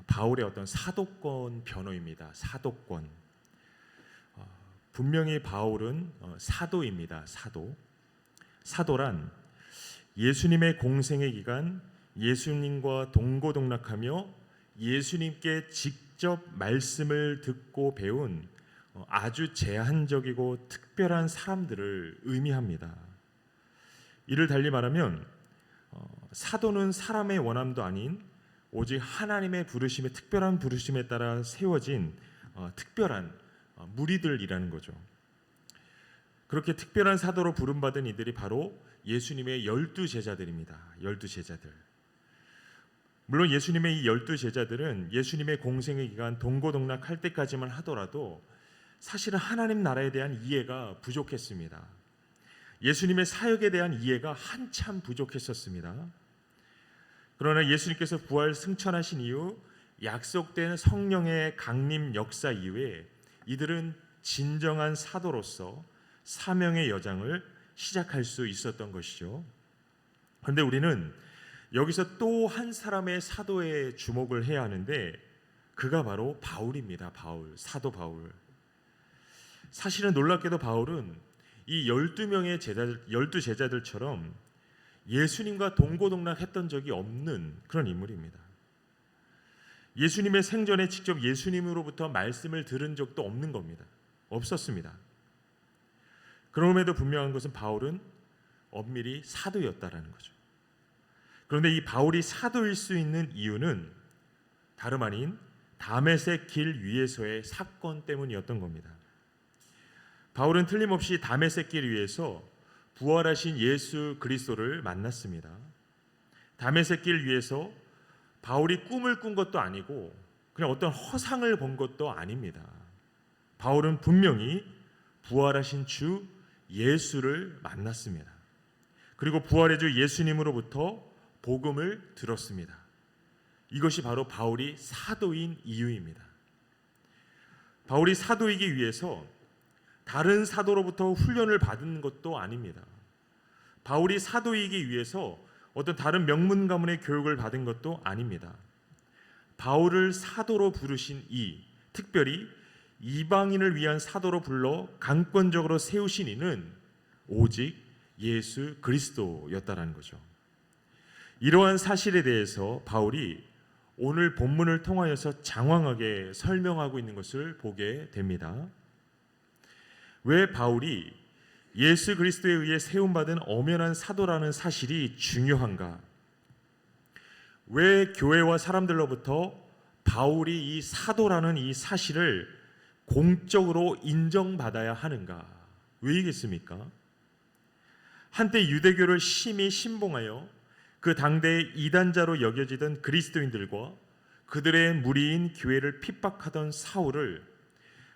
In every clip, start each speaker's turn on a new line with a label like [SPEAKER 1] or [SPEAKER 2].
[SPEAKER 1] 바울의 어떤 사도권 변호입니다. 사도권. 분명히 바울은 사도입니다. 사도란 예수님의 공생의 기간 예수님과 동고동락하며 예수님께 직접 말씀을 듣고 배운 아주 제한적이고 특별한 사람들을 의미합니다. 이를 달리 말하면 사도는 사람의 원함도 아닌 오직 하나님의 부르심에, 특별한 부르심에 따라 세워진 특별한 무리들이라는 거죠. 그렇게 특별한 사도로 부름받은 이들이 바로 예수님의 12제자들입니다. 12제자들. 물론 예수님의 이 12제자들은 예수님의 공생의 기간 동고동락할 때까지만 하더라도 사실은 하나님 나라에 대한 이해가 부족했습니다. 예수님의 사역에 대한 이해가 한참 부족했었습니다. 그러나 예수님께서 부활 승천하신 이후 약속된 성령의 강림 역사 이후에 이들은 진정한 사도로서 사명의 여정을 시작할 수 있었던 것이죠. 그런데 우리는 여기서 또 한 사람의 사도에 주목을 해야 하는데 그가 바로 바울입니다. 사도 바울. 사실은 놀랍게도 바울은 이 12 제자들처럼 예수님과 동고동락했던 적이 없는 그런 인물입니다. 예수님의 생전에 직접 예수님으로부터 말씀을 들은 적도 없는 겁니다. 없었습니다. 그럼에도 분명한 것은 바울은 엄밀히 사도였다라는 거죠. 그런데 이 바울이 사도일 수 있는 이유는 다름 아닌 다메섹 길 위에서의 사건 때문이었던 겁니다. 바울은 틀림없이 다메섹 길 위에서 부활하신 예수 그리스도를 만났습니다. 다메섹 길 위에서 바울이 꿈을 꾼 것도 아니고 그냥 어떤 허상을 본 것도 아닙니다. 바울은 분명히 부활하신 주 예수를 만났습니다. 그리고 부활의 주 예수님으로부터 복음을 들었습니다. 이것이 바로 바울이 사도인 이유입니다. 바울이 사도이기 위해서 다른 사도로부터 훈련을 받은 것도 아닙니다. 바울이 사도이기 위해서 어떤 다른 명문 가문의 교육을 받은 것도 아닙니다. 바울을 사도로 부르신 특별히 이방인을 위한 사도로 불러 강권적으로 세우신 이는 오직 예수 그리스도였다라는 거죠. 이러한 사실에 대해서 바울이 오늘 본문을 통하여서 장황하게 설명하고 있는 것을 보게 됩니다. 왜 바울이 예수 그리스도에 의해 세움받은 엄연한 사도라는 사실이 중요한가? 왜 교회와 사람들로부터 바울이 이 사도라는 이 사실을 공적으로 인정받아야 하는가? 왜이겠습니까? 한때 유대교를 심히 신봉하여 그 당대의 이단자로 여겨지던 그리스도인들과 그들의 무리인 교회를 핍박하던 사울을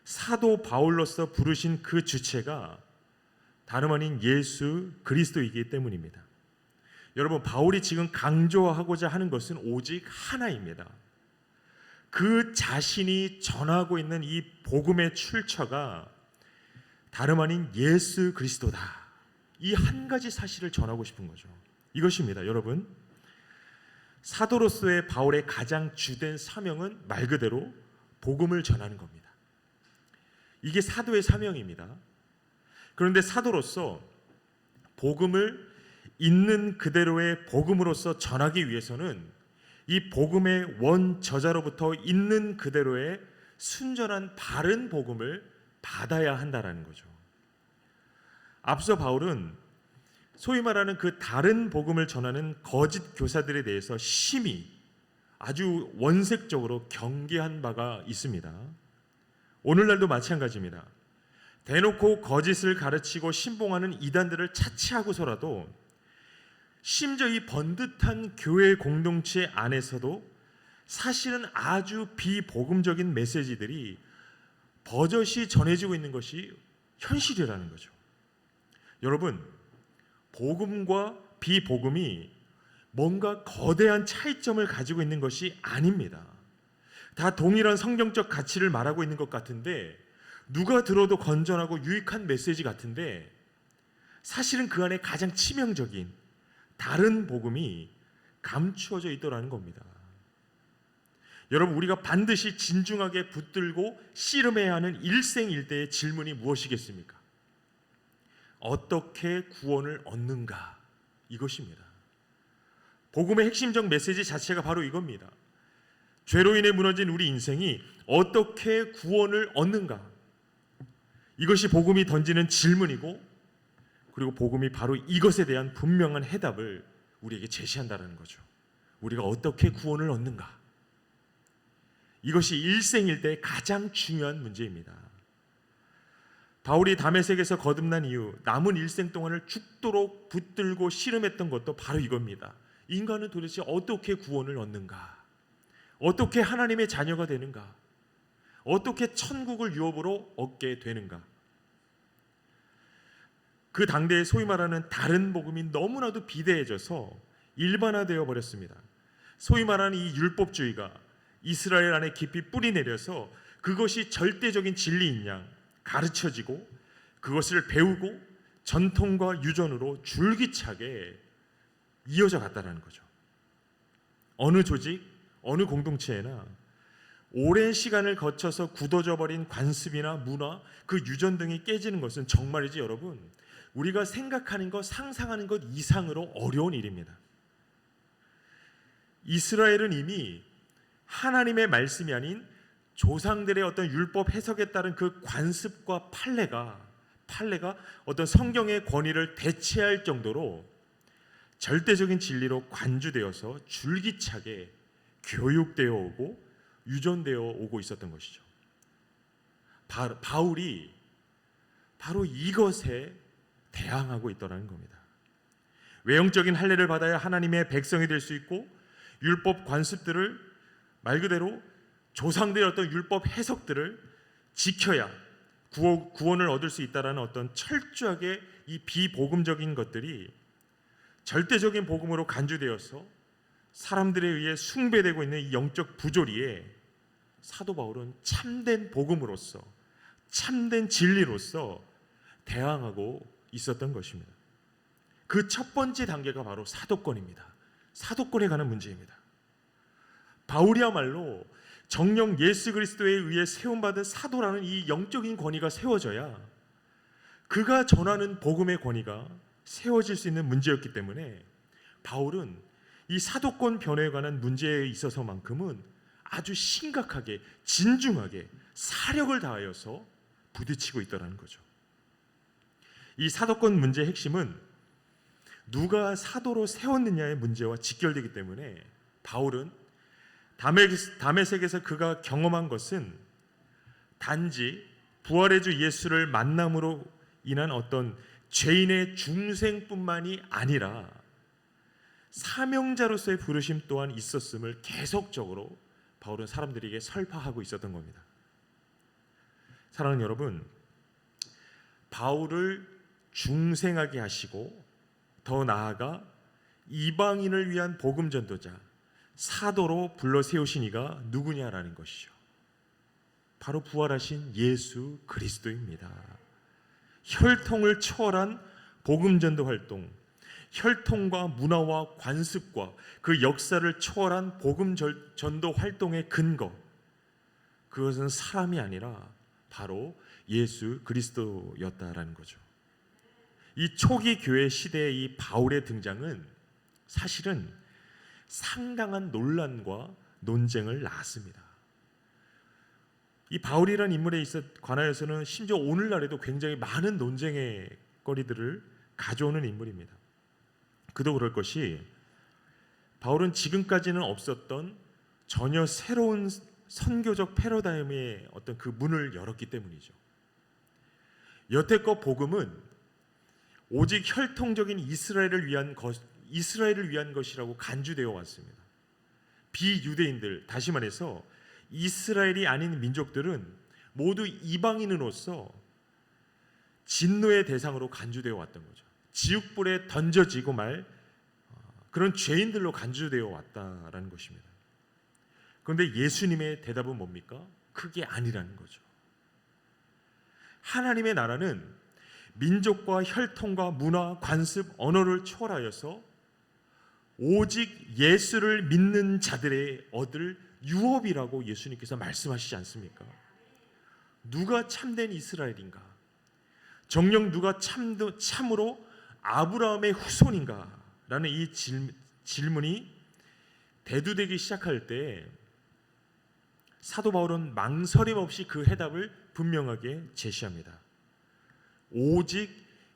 [SPEAKER 1] 사도 바울로서 부르신 그 주체가 다름 아닌 예수 그리스도이기 때문입니다. 여러분, 바울이 지금 강조하고자 하는 것은 오직 하나입니다. 그 자신이 전하고 있는 이 복음의 출처가 다름 아닌 예수 그리스도다. 이 한 가지 사실을 전하고 싶은 거죠. 이것입니다. 여러분, 사도로서의 바울의 가장 주된 사명은 말 그대로 복음을 전하는 겁니다. 이게 사도의 사명입니다. 그런데 사도로서 복음을 있는 그대로의 복음으로서 전하기 위해서는 이 복음의 원저자로부터 있는 그대로의 순전한 바른 복음을 받아야 한다는 거죠. 앞서 바울은 소위 말하는 그 다른 복음을 전하는 거짓 교사들에 대해서 심히 아주 원색적으로 경계한 바가 있습니다. 오늘날도 마찬가지입니다. 대놓고 거짓을 가르치고 신봉하는 이단들을 차치하고서라도 심지어 이 번듯한 교회 공동체 안에서도 사실은 아주 비복음적인 메시지들이 버젓이 전해지고 있는 것이 현실이라는 거죠. 여러분, 복음과 비복음이 뭔가 거대한 차이점을 가지고 있는 것이 아닙니다. 다 동일한 성경적 가치를 말하고 있는 것 같은데, 누가 들어도 건전하고 유익한 메시지 같은데 사실은 그 안에 가장 치명적인 다른 복음이 감추어져 있더라는 겁니다. 여러분, 우리가 반드시 진중하게 붙들고 씨름해야 하는 일생일대의 질문이 무엇이겠습니까? 어떻게 구원을 얻는가? 이것입니다. 복음의 핵심적 메시지 자체가 바로 이겁니다. 죄로 인해 무너진 우리 인생이 어떻게 구원을 얻는가? 이것이 복음이 던지는 질문이고, 그리고 복음이 바로 이것에 대한 분명한 해답을 우리에게 제시한다는 거죠. 우리가 어떻게 구원을 얻는가? 이것이 일생일대의 가장 중요한 문제입니다. 바울이 다메섹에서 거듭난 이후 남은 일생 동안을 죽도록 붙들고 씨름했던 것도 바로 이겁니다. 인간은 도대체 어떻게 구원을 얻는가? 어떻게 하나님의 자녀가 되는가? 어떻게 천국을 유업으로 얻게 되는가? 그 당대의 소위 말하는 다른 복음이 너무나도 비대해져서 일반화되어 버렸습니다. 소위 말하는 이 율법주의가 이스라엘 안에 깊이 뿌리 내려서 그것이 절대적인 진리인 양 가르쳐지고, 그것을 배우고 전통과 유전으로 줄기차게 이어져 갔다는 거죠. 어느 조직, 어느 공동체에나 오랜 시간을 거쳐서 굳어져 버린 관습이나 문화, 그 유전 등이 깨지는 것은 정말이지 여러분, 우리가 생각하는 것, 상상하는 것 이상으로 어려운 일입니다. 이스라엘은 이미 하나님의 말씀이 아닌 조상들의 어떤 율법 해석에 따른 그 관습과 판례가 어떤 성경의 권위를 대체할 정도로 절대적인 진리로 관주되어서 줄기차게 교육되어 오고 유전되어 오고 있었던 것이죠. 바울이 바로 이것에 대항하고 있더라는 겁니다. 외형적인 할례를 받아야 하나님의 백성이 될 수 있고, 율법 관습들을 말 그대로 조상들의 어떤 율법 해석들을 지켜야 구원을 얻을 수 있다라는 어떤 철저하게 이 비복음적인 것들이 절대적인 복음으로 간주되어서 사람들에 의해 숭배되고 있는 이 영적 부조리에 사도 바울은 참된 복음으로서, 참된 진리로서 대항하고 있었던 것입니다. 그 첫 번째 단계가 바로 사도권입니다. 사도권에 관한 문제입니다. 바울이야말로 정령 예수 그리스도에 의해 세움받은 사도라는 이 영적인 권위가 세워져야 그가 전하는 복음의 권위가 세워질 수 있는 문제였기 때문에 바울은 이 사도권 변화에 관한 문제에 있어서만큼은 아주 심각하게, 진중하게 사력을 다하여서 부딪히고 있더라는 거죠. 이 사도권 문제의 핵심은 누가 사도로 세웠느냐의 문제와 직결되기 때문에 바울은 다메섹에서 그가 경험한 것은 단지 부활의 주 예수를 만남으로 인한 어떤 죄인의 중생뿐만이 아니라 사명자로서의 부르심 또한 있었음을 계속적으로 바울은 사람들에게 설파하고 있었던 겁니다. 사랑하는 여러분, 바울을 중생하게 하시고 더 나아가 이방인을 위한 복음 전도자, 사도로 불러 세우신 이가 누구냐라는 것이죠. 바로 부활하신 예수 그리스도입니다. 혈통을 초월한 복음 전도 활동, 혈통과 문화와 관습과 그 역사를 초월한 복음 전도 활동의 근거, 그것은 사람이 아니라 바로 예수 그리스도였다라는 거죠. 이 초기 교회 시대의 이 바울의 등장은 사실은 상당한 논란과 논쟁을 낳았습니다. 이 바울이라는 인물에 관하여서는 심지어 오늘날에도 굉장히 많은 논쟁의 거리들을 가져오는 인물입니다. 그도 그럴 것이 바울은 지금까지는 없었던 전혀 새로운 선교적 패러다임의 어떤 그 문을 열었기 때문이죠. 여태껏 복음은 오직 혈통적인 이스라엘을 위한 것이라고 간주되어 왔습니다. 비유대인들, 다시 말해서 이스라엘이 아닌 민족들은 모두 이방인으로서 진노의 대상으로 간주되어 왔던 거죠. 지옥불에 던져지고 말 그런 죄인들로 간주되어 왔다라는 것입니다. 그런데 예수님의 대답은 뭡니까? 그게 아니라는 거죠. 하나님의 나라는 민족과 혈통과 문화, 관습, 언어를 초월하여서 오직 예수를 믿는 자들의 얻을 유업이라고 예수님께서 말씀하시지 않습니까? 누가 참된 이스라엘인가? 정녕 누가 참으로 아브라함의 후손인가? 라는 이 질문이 대두되기 시작할 때 사도 바울은 망설임 없이 그 해답을 분명하게 제시합니다. 오직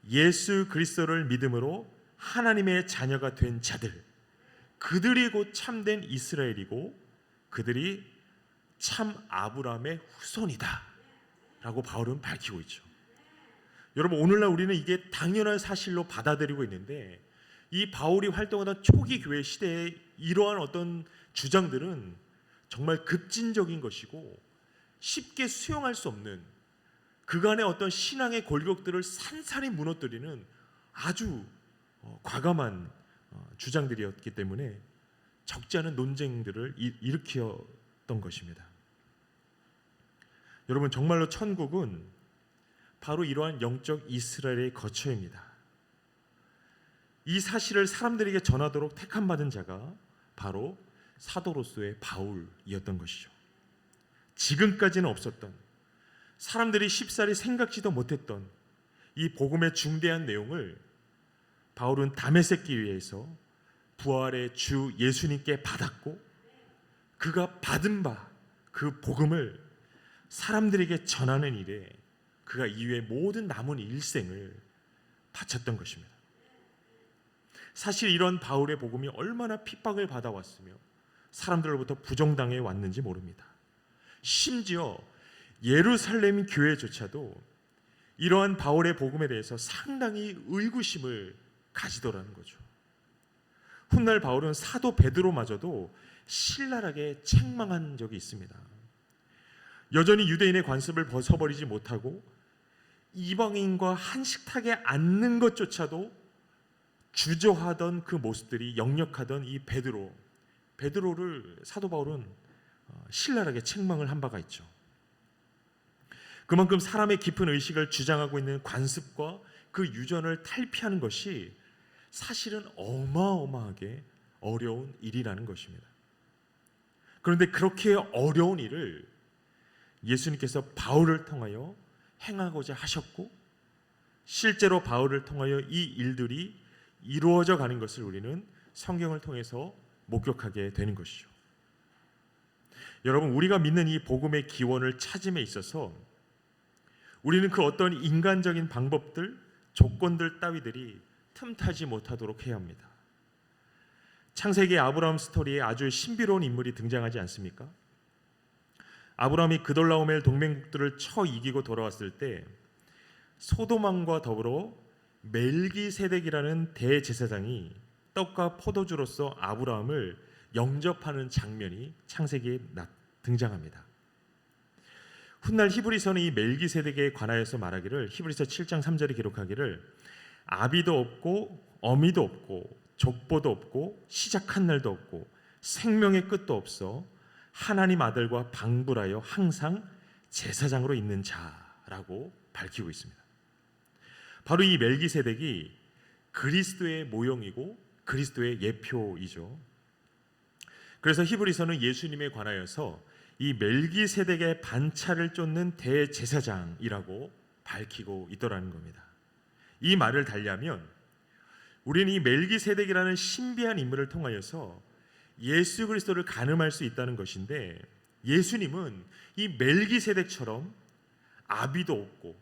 [SPEAKER 1] 예수 그리스도를 믿음으로 하나님의 자녀가 된 자들, 그들이 곧 참된 이스라엘이고 그들이 참 아브라함의 후손이다 라고 바울은 밝히고 있죠. 여러분, 오늘날 우리는 이게 당연한 사실로 받아들이고 있는데 이 바울이 활동하던 초기 교회 시대에 이러한 어떤 주장들은 정말 급진적인 것이고 쉽게 수용할 수 없는 그간의 어떤 신앙의 골격들을 산산히 무너뜨리는 아주 과감한 주장들이었기 때문에 적지 않은 논쟁들을 일으켰던 것입니다. 여러분, 정말로 천국은 바로 이러한 영적 이스라엘의 거처입니다. 이 사실을 사람들에게 전하도록 택함받은 자가 바로 사도로서의 바울이었던 것이죠. 지금까지는 없었던, 사람들이 쉽사리 생각지도 못했던 이 복음의 중대한 내용을 바울은 다메섹 길에서 부활의 주 예수님께 받았고 그가 받은 바 그 복음을 사람들에게 전하는 일에 그가 이후에 모든 남은 일생을 바쳤던 것입니다. 사실 이런 바울의 복음이 얼마나 핍박을 받아왔으며 사람들로부터 부정당해 왔는지 모릅니다. 심지어 예루살렘 교회조차도 이러한 바울의 복음에 대해서 상당히 의구심을 가지더라는 거죠. 훗날 바울은 사도 베드로마저도 신랄하게 책망한 적이 있습니다. 여전히 유대인의 관습을 벗어버리지 못하고 이방인과 한식탁에 앉는 것조차도 주저하던 그 모습들이 역력하던 이 베드로를 사도 바울은 신랄하게 책망을 한 바가 있죠. 그만큼 사람의 깊은 의식을 주장하고 있는 관습과 그 유전을 탈피하는 것이 사실은 어마어마하게 어려운 일이라는 것입니다. 그런데 그렇게 어려운 일을 예수님께서 바울을 통하여 행하고자 하셨고 실제로 바울을 통하여 이 일들이 이루어져 가는 것을 우리는 성경을 통해서 목격하게 되는 것이죠. 여러분, 우리가 믿는 이 복음의 기원을 찾음에 있어서 우리는 그 어떤 인간적인 방법들, 조건들 따위들이 틈타지 못하도록 해야 합니다. 창세기 아브라함 스토리에 아주 신비로운 인물이 등장하지 않습니까? 아브라함이 그돌라오멜 동맹국들을 쳐 이기고 돌아왔을 때 소돔왕과 더불어 멜기세덱이라는 대제사장이 떡과 포도주로서 아브라함을 영접하는 장면이 창세기에 등장합니다. 훗날 히브리서는 이 멜기세덱에 관하여서 말하기를, 히브리서 7장 3절에 기록하기를 아비도 없고 어미도 없고 족보도 없고 시작한 날도 없고 생명의 끝도 없어 하나님 아들과 방불하여 항상 제사장으로 있는 자라고 밝히고 있습니다. 바로 이 멜기세덱이 그리스도의 모형이고 그리스도의 예표이죠. 그래서 히브리서는 예수님에 관하여서 이 멜기세덱의 반차를 쫓는 대제사장이라고 밝히고 있더라는 겁니다. 이 말을 달리하면 우리는 이 멜기세덱이라는 신비한 인물을 통하여서 예수 그리스도를 가늠할 수 있다는 것인데, 예수님은 이 멜기세덱처럼 아비도 없고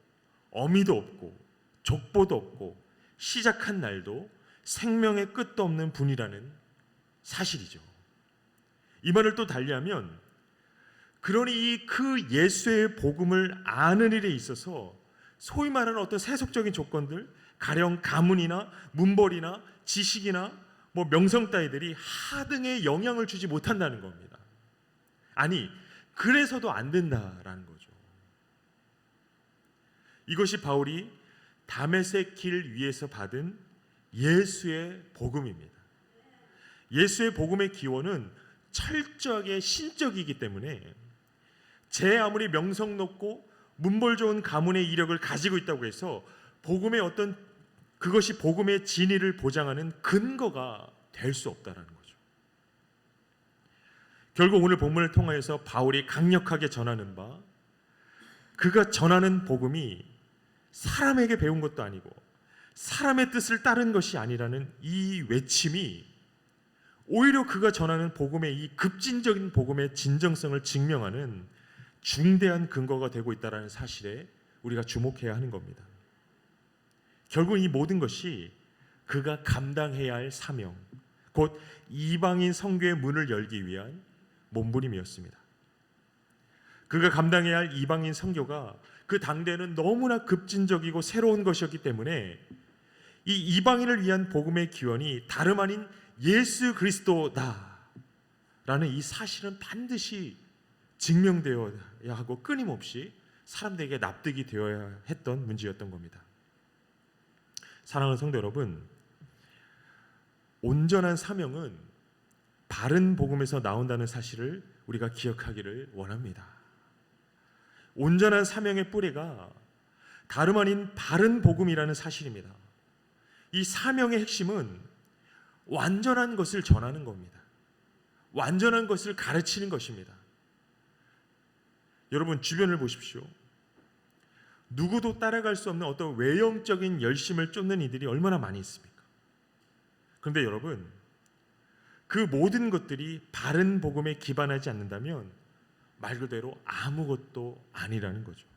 [SPEAKER 1] 어미도 없고 족보도 없고 시작한 날도 생명의 끝도 없는 분이라는 사실이죠. 이 말을 또 달리하면, 그러니 그 예수의 복음을 아는 일에 있어서 소위 말하는 어떤 세속적인 조건들, 가령 가문이나 문벌이나 지식이나 명성 따위들이 하등의 영향을 주지 못한다는 겁니다. 아니, 그래서도 안 된다라는 거죠. 이것이 바울이 다메섹 길 위에서 받은 예수의 복음입니다. 예수의 복음의 기원은 철저하게 신적이기 때문에 제 아무리 명성 높고 문벌 좋은 가문의 이력을 가지고 있다고 해서 복음의 어떤 그것이 복음의 진리를 보장하는 근거가 될 수 없다라는 거죠. 결국 오늘 본문을 통하여서 바울이 강력하게 전하는 바, 그가 전하는 복음이 사람에게 배운 것도 아니고 사람의 뜻을 따른 것이 아니라는 이 외침이 오히려 그가 전하는 복음의 이 급진적인 복음의 진정성을 증명하는 중대한 근거가 되고 있다는 사실에 우리가 주목해야 하는 겁니다. 결국 이 모든 것이 그가 감당해야 할 사명, 곧 이방인 선교의 문을 열기 위한 몸부림이었습니다. 그가 감당해야 할 이방인 선교가 그 당대에는 너무나 급진적이고 새로운 것이었기 때문에 이 이방인을 위한 복음의 기원이 다름 아닌 예수 그리스도다 라는 이 사실은 반드시 증명되어야 하고 끊임없이 사람들에게 납득이 되어야 했던 문제였던 겁니다. 사랑하는 성도 여러분, 온전한 사명은 바른 복음에서 나온다는 사실을 우리가 기억하기를 원합니다. 온전한 사명의 뿌리가 다름 아닌 바른 복음이라는 사실입니다. 이 사명의 핵심은 완전한 것을 전하는 겁니다. 완전한 것을 가르치는 것입니다. 여러분 주변을 보십시오. 누구도 따라갈 수 없는 어떤 외형적인 열심을 쫓는 이들이 얼마나 많이 있습니까? 그런데 여러분, 그 모든 것들이 바른 복음에 기반하지 않는다면 말 그대로 아무것도 아니라는 거죠.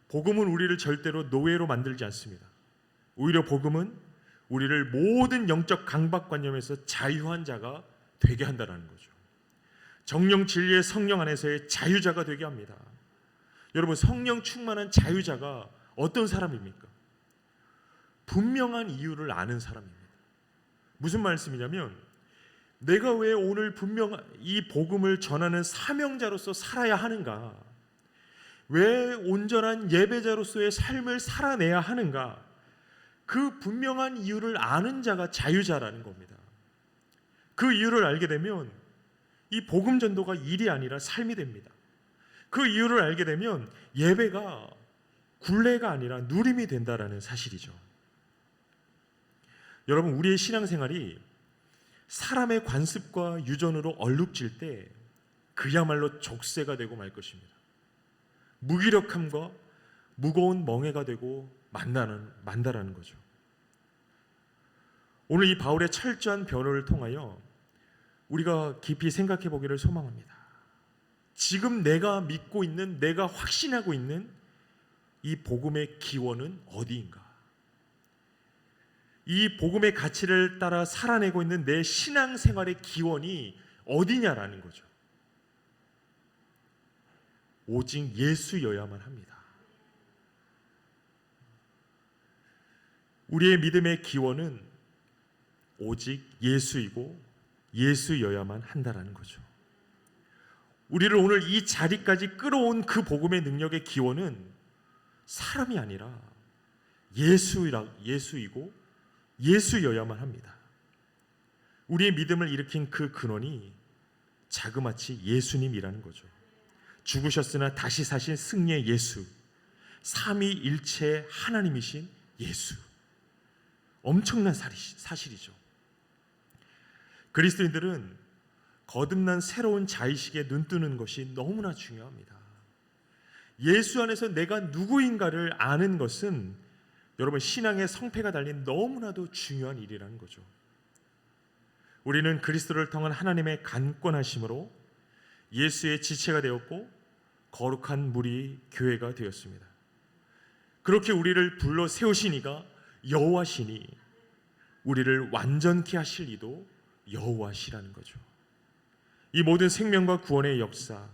[SPEAKER 1] 복음은 우리를 절대로 노예로 만들지 않습니다. 오히려 복음은 우리를 모든 영적 강박관념에서 자유한 자가 되게 한다는 거죠. 정령 진리의 성령 안에서의 자유자가 되게 합니다. 여러분, 성령 충만한 자유자가 어떤 사람입니까? 분명한 이유를 아는 사람입니다. 무슨 말씀이냐면, 내가 왜 오늘 분명 이 복음을 전하는 사명자로서 살아야 하는가? 왜 온전한 예배자로서의 삶을 살아내야 하는가? 그 분명한 이유를 아는 자가 자유자라는 겁니다. 그 이유를 알게 되면 이 복음 전도가 일이 아니라 삶이 됩니다. 그 이유를 알게 되면 예배가 굴레가 아니라 누림이 된다라는 사실이죠. 여러분, 우리의 신앙생활이 사람의 관습과 유전으로 얼룩질 때 그야말로 족쇄가 되고 말 것입니다. 무기력함과 무거운 멍해가 되고 만다라는 거죠. 오늘 이 바울의 철저한 변호를 통하여 우리가 깊이 생각해 보기를 소망합니다. 지금 내가 믿고 있는, 내가 확신하고 있는 이 복음의 기원은 어디인가? 이 복음의 가치를 따라 살아내고 있는 내 신앙생활의 기원이 어디냐라는 거죠. 오직 예수여야만 합니다. 우리의 믿음의 기원은 오직 예수이고 예수여야만 한다라는 거죠. 우리를 오늘 이 자리까지 끌어온 그 복음의 능력의 기원은 사람이 아니라 예수이고 예수여야만 합니다. 우리의 믿음을 일으킨 그 근원이 자그마치 예수님이라는 거죠. 죽으셨으나 다시 사신 승리의 예수, 삼위일체 하나님이신 예수. 엄청난 사실이죠. 그리스도인들은 거듭난 새로운 자의식에 눈뜨는 것이 너무나 중요합니다. 예수 안에서 내가 누구인가를 아는 것은 여러분 신앙의 성패가 달린 너무나도 중요한 일이라는 거죠. 우리는 그리스도를 통한 하나님의 간권하심으로 예수의 지체가 되었고 거룩한 무리 교회가 되었습니다. 그렇게 우리를 불러 세우신 이가 여호와시니 우리를 완전케 하실 이도 여호와시라는 거죠. 이 모든 생명과 구원의 역사,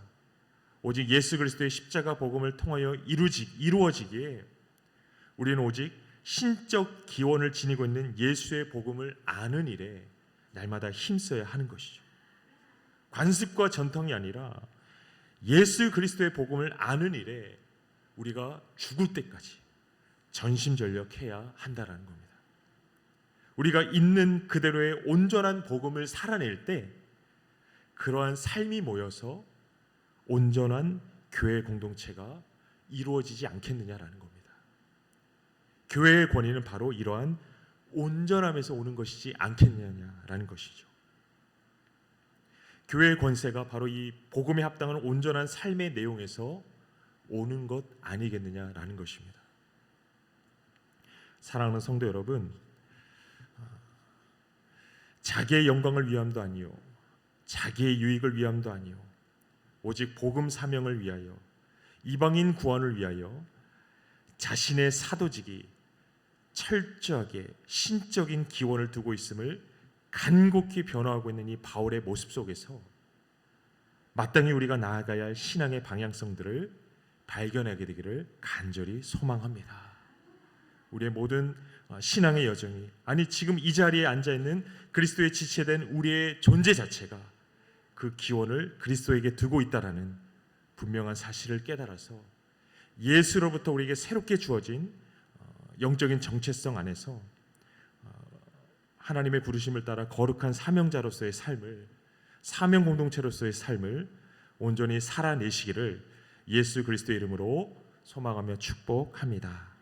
[SPEAKER 1] 오직 예수 그리스도의 십자가 복음을 통하여 이루어지기에 우리는 오직 신적 기원을 지니고 있는 예수의 복음을 아는 일에 날마다 힘써야 하는 것이죠. 관습과 전통이 아니라 예수 그리스도의 복음을 아는 일에 우리가 죽을 때까지 전심전력해야 한다는 겁니다. 우리가 있는 그대로의 온전한 복음을 살아낼 때 그러한 삶이 모여서 온전한 교회 공동체가 이루어지지 않겠느냐라는 겁니다. 교회의 권위는 바로 이러한 온전함에서 오는 것이지 않겠느냐라는 것이죠. 교회의 권세가 바로 이 복음에 합당한 온전한 삶의 내용에서 오는 것 아니겠느냐라는 것입니다. 사랑하는 성도 여러분, 자기의 영광을 위함도 아니요 자기의 유익을 위함도 아니요 오직 복음 사명을 위하여 이방인 구원을 위하여 자신의 사도직이 철저하게 신적인 기원을 두고 있음을 간곡히 변화하고 있는 이 바울의 모습 속에서 마땅히 우리가 나아가야 할 신앙의 방향성들을 발견하게 되기를 간절히 소망합니다. 우리의 모든 신앙의 여정이, 아니 지금 이 자리에 앉아있는 그리스도의 지체된 우리의 존재 자체가 그 기원을 그리스도에게 두고 있다라는 분명한 사실을 깨달아서 예수로부터 우리에게 새롭게 주어진 영적인 정체성 안에서 하나님의 부르심을 따라 거룩한 사명자로서의 삶을, 사명 공동체로서의 삶을 온전히 살아내시기를 예수 그리스도의 이름으로 소망하며 축복합니다.